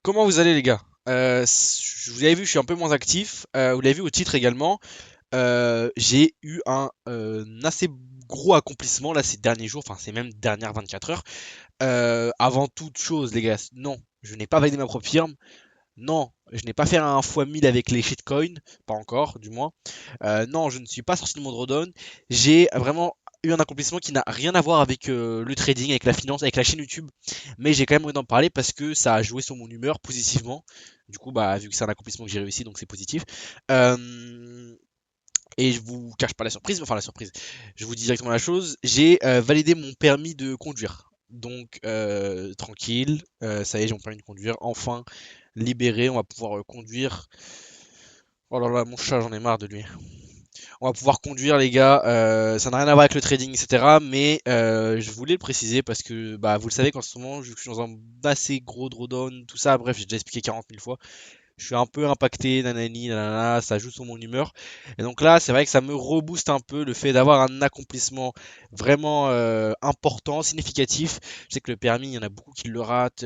Comment vous allez les gars? Vous avez vu, je suis un peu moins actif. Vous l'avez vu au titre également. J'ai eu un assez gros accomplissement là ces derniers jours, enfin ces mêmes dernières 24 heures. Avant toute chose les gars, non, je n'ai pas validé ma propre firme. Non, je n'ai pas fait un fois 1000 avec les shitcoins, pas encore du moins. Non, je ne suis pas sorti de mon drawdown. J'ai vraiment eu un accomplissement qui n'a rien à voir avec le trading, avec la finance, avec la chaîne YouTube. Mais j'ai quand même envie d'en parler parce que ça a joué sur mon humeur positivement. Du coup, bah, vu que c'est un accomplissement que j'ai réussi, donc c'est positif. Euh, et je vous cache pas la surprise, enfin la surprise. Je vous dis directement la chose. J'ai validé mon permis de conduire. Donc tranquille, ça y est, j'ai mon permis de conduire. Enfin libéré, on va pouvoir conduire. Oh là là, mon chat, j'en ai marre de lui. On va pouvoir conduire les gars, ça n'a rien à voir avec le trading, etc. Mais je voulais le préciser parce que bah, vous le savez qu'en ce moment, je suis dans un assez gros drawdown, tout ça, bref, j'ai déjà expliqué 40 000 fois. Je suis un peu impacté, nanani, nanana, ça joue sur mon humeur. Et donc là, c'est vrai que ça me rebooste un peu le fait d'avoir un accomplissement vraiment important, significatif. Je sais que le permis, il y en a beaucoup qui le ratent,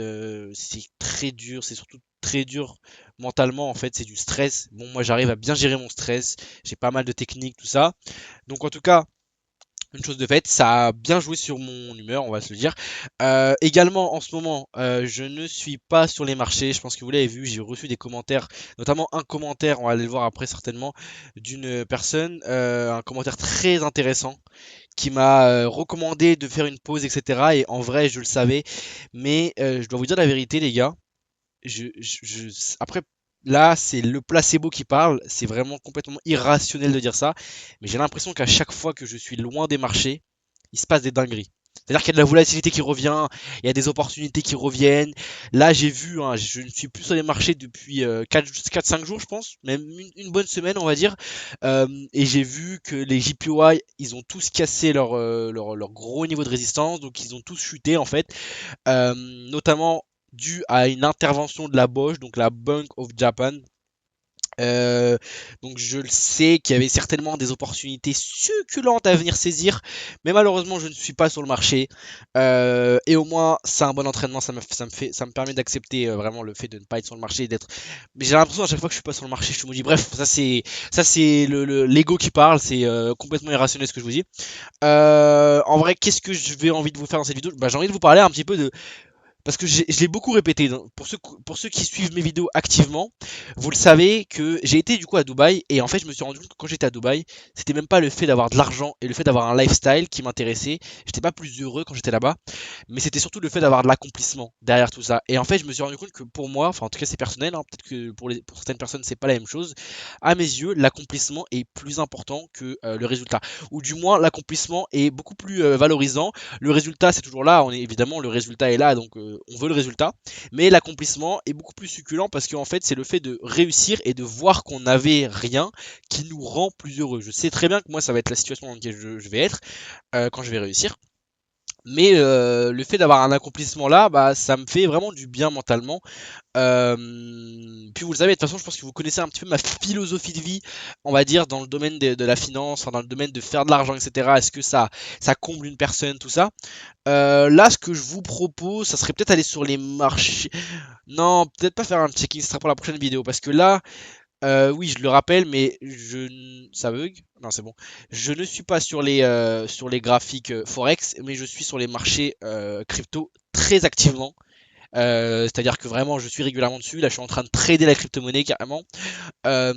c'est très dur, c'est surtout très dur mentalement en fait, c'est du stress. Bon, moi j'arrive à bien gérer mon stress, j'ai pas mal de techniques, tout ça. Donc en tout cas, une chose de faite, ça a bien joué sur mon humeur, on va se le dire. Également, en ce moment, je ne suis pas sur les marchés. Je pense que vous l'avez vu, j'ai reçu des commentaires, notamment un commentaire, on va aller le voir après certainement, d'une personne, un commentaire très intéressant qui m'a recommandé de faire une pause, etc. Et en vrai, je le savais. Mais je dois vous dire la vérité, les gars. Après, là, c'est le placebo qui parle. C'est vraiment complètement irrationnel de dire ça. Mais j'ai l'impression qu'à chaque fois que je suis loin des marchés, il se passe des dingueries. C'est-à-dire qu'il y a de la volatilité qui revient, il y a des opportunités qui reviennent. Là, j'ai vu, hein, je ne suis plus sur les marchés depuis 4-5 jours, je pense, même une bonne semaine, on va dire. Et j'ai vu que les JPY, ils ont tous cassé leur gros niveau de résistance, donc ils ont tous chuté en fait, notamment dû à une intervention de la Bosch, donc la Bank of Japan. Euh, donc je le sais qu'il y avait certainement des opportunités succulentes à venir saisir, mais malheureusement je ne suis pas sur le marché. Et au moins c'est un bon entraînement, ça me permet d'accepter vraiment le fait de ne pas être sur le marché, d'être. Mais j'ai l'impression à chaque fois que je suis pas sur le marché, je me dis bref, ça c'est l'ego qui parle, c'est complètement irrationnel ce que je vous dis. En vrai, qu'est-ce que je vais envie de vous faire dans cette vidéo? Bah, j'ai envie de vous parler un petit peu de parce que je l'ai beaucoup répété. Pour ceux qui suivent mes vidéos activement, vous le savez que j'ai été du coup à Dubaï et en fait je me suis rendu compte que quand j'étais à Dubaï, c'était même pas le fait d'avoir de l'argent et le fait d'avoir un lifestyle qui m'intéressait. J'étais pas plus heureux quand j'étais là-bas, mais c'était surtout le fait d'avoir de l'accomplissement derrière tout ça. Et en fait je me suis rendu compte que pour moi, enfin en tout cas c'est personnel, hein, peut-être que pour certaines personnes c'est pas la même chose. À mes yeux, l'accomplissement est plus important que le résultat. Ou du moins l'accomplissement est beaucoup plus valorisant. Le résultat, c'est toujours là. On est évidemment le résultat est là, donc on veut le résultat. Mais l'accomplissement est beaucoup plus succulent parce qu'en fait, c'est le fait de réussir et de voir qu'on n'avait rien qui nous rend plus heureux. Je sais très bien que moi, ça va être la situation dans laquelle je vais être quand je vais réussir. Mais le fait d'avoir un accomplissement là, bah, ça me fait vraiment du bien mentalement. Puis vous le savez, de toute façon, je pense que vous connaissez un petit peu ma philosophie de vie, on va dire, dans le domaine de la finance, enfin, dans le domaine de faire de l'argent, etc. Est-ce que ça comble une personne, tout ça? Là, ce que je vous propose, ça serait peut-être aller sur les marchés. Non, peut-être pas faire un check-in, ce sera pour la prochaine vidéo, parce que là, oui, je le rappelle, mais ça bug? Non, c'est bon. Je ne suis pas sur les graphiques Forex, mais je suis sur les marchés crypto très activement. C'est-à-dire que vraiment, je suis régulièrement dessus. Là, je suis en train de trader la crypto-monnaie carrément. Euh,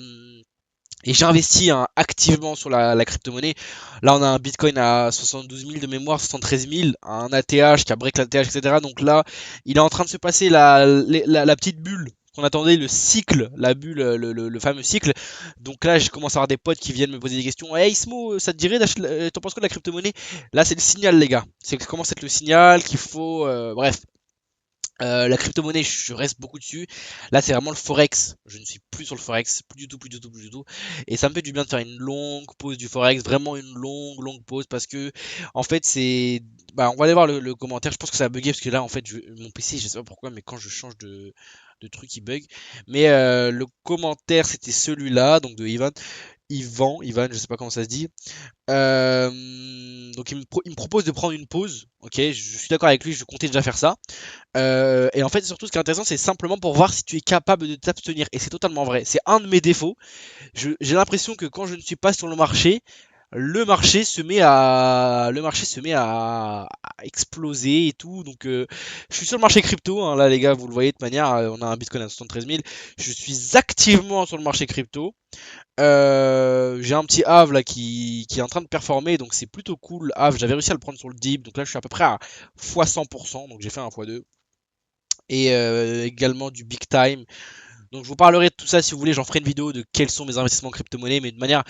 et j'investis hein, activement sur la crypto-monnaie. Là, on a un Bitcoin à 72 000 de mémoire, 73 000, un ATH qui a break l'ATH, etc. Donc là, il est en train de se passer la petite bulle qu'on attendait, le cycle, la bulle, le fameux cycle. Donc là, je commence à avoir des potes qui viennent me poser des questions. Hey Ismo, ça te dirait d'acheter, t'en penses quoi de la crypto-monnaie? Là, c'est le signal, les gars. C'est que commence à être le signal qu'il faut. Bref, la crypto-monnaie, je reste beaucoup dessus. Là, c'est vraiment le forex. Je ne suis plus sur le forex, plus du tout, plus du tout, plus du tout. Et ça me fait du bien de faire une longue pause du forex, vraiment une longue, longue pause parce que, en fait, c'est. Bah, on va aller voir le commentaire. Je pense que ça a bugué parce que là, en fait, mon PC, je sais pas pourquoi, mais quand je change de truc, il bug. Mais le commentaire, c'était celui-là, donc de Ivan. Ivan, je sais pas comment ça se dit. Donc il me propose de prendre une pause. Ok, je suis d'accord avec lui, je comptais déjà faire ça. Et en fait, surtout, ce qui est intéressant, c'est simplement pour voir si tu es capable de t'abstenir. Et c'est totalement vrai. C'est un de mes défauts. J'ai l'impression que quand je ne suis pas sur le marché, le marché se met à exploser et tout. Donc, je suis sur le marché crypto, hein, là les gars, vous le voyez de manière, on a un Bitcoin à 73 000. Je suis activement sur le marché crypto. J'ai un petit Have là qui est en train de performer, donc c'est plutôt cool. Have, j'avais réussi à le prendre sur le dip, donc là je suis à peu près à x100%, donc j'ai fait un x2. Et également du big time. Donc je vous parlerai de tout ça si vous voulez, j'en ferai une vidéo de quels sont mes investissements en crypto-monnaie, mais de manière,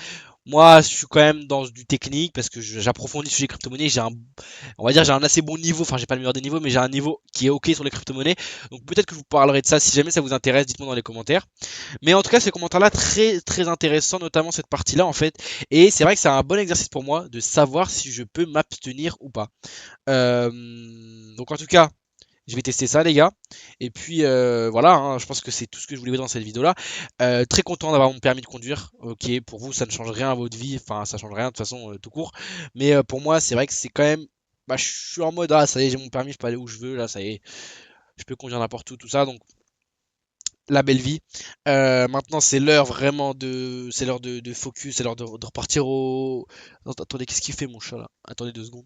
moi je suis quand même dans du technique parce que j'approfondis sur les crypto-monnaies, on va dire j'ai un assez bon niveau, enfin j'ai pas le meilleur des niveaux, mais j'ai un niveau qui est ok sur les crypto-monnaies, donc peut-être que je vous parlerai de ça, si jamais ça vous intéresse, dites-moi dans les commentaires. Mais en tout cas ces commentaires-là très très intéressants, notamment cette partie-là en fait, et c'est vrai que c'est un bon exercice pour moi de savoir si je peux m'abstenir ou pas. Donc en tout cas, je vais tester ça, les gars. Et puis voilà, hein, je pense que c'est tout ce que je voulais voir dans cette vidéo-là. Très content d'avoir mon permis de conduire. Ok, pour vous, ça ne change rien à votre vie. Enfin, ça change rien de toute façon, tout court. Mais pour moi, c'est vrai que c'est quand même. Bah, je suis en mode, ah, ça y est, j'ai mon permis, je peux aller où je veux. Là, ça y est, je peux conduire n'importe où, tout ça. Donc, la belle vie. Maintenant, c'est l'heure vraiment de. C'est l'heure de focus, c'est l'heure de repartir au. Attendez, qu'est-ce qu'il fait, mon chat là? Attendez 2 secondes.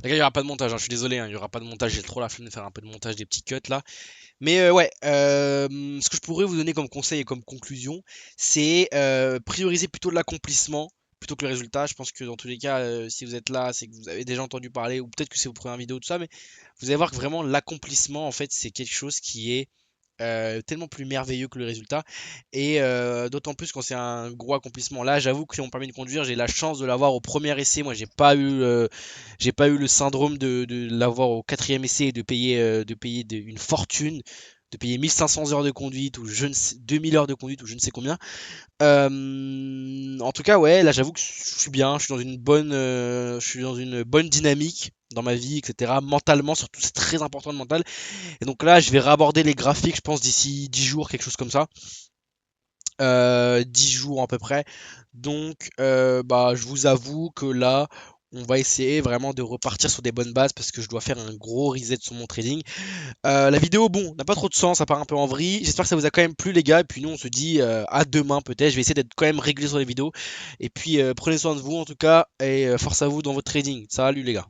Les gars, il n'y aura pas de montage, hein, je suis désolé, hein, il n'y aura pas de montage, j'ai trop la flemme de faire un peu de montage, des petits cuts là. Mais ouais, ce que je pourrais vous donner comme conseil et comme conclusion, c'est prioriser plutôt l'accomplissement plutôt que le résultat. Je pense que dans tous les cas, si vous êtes là, c'est que vous avez déjà entendu parler, ou peut-être que c'est vos premières vidéos, tout ça, mais vous allez voir que vraiment l'accomplissement, en fait, c'est quelque chose qui est tellement plus merveilleux que le résultat. Et d'autant plus quand c'est un gros accomplissement. Là, j'avoue que si on me permet de conduire, j'ai la chance de l'avoir au premier essai. Moi, j'ai pas eu le syndrome de l'avoir au quatrième essai et de payer une fortune, de payer 1500 heures de conduite ou je ne sais, 2000 heures de conduite ou je ne sais combien. En tout cas, ouais, là j'avoue que je suis bien, je suis dans une bonne dynamique dans ma vie, etc. Mentalement, surtout, c'est très important le mental. Et donc là, je vais réaborder les graphiques, je pense, d'ici 10 jours, quelque chose comme ça. 10 jours à peu près. Donc, bah, je vous avoue que là, on va essayer vraiment de repartir sur des bonnes bases parce que je dois faire un gros reset sur mon trading. La vidéo, bon, n'a pas trop de sens, ça part un peu en vrille. J'espère que ça vous a quand même plu, les gars. Et puis nous, on se dit à demain peut-être. Je vais essayer d'être quand même régulier sur les vidéos. Et puis, prenez soin de vous en tout cas. Et force à vous dans votre trading. Salut, les gars.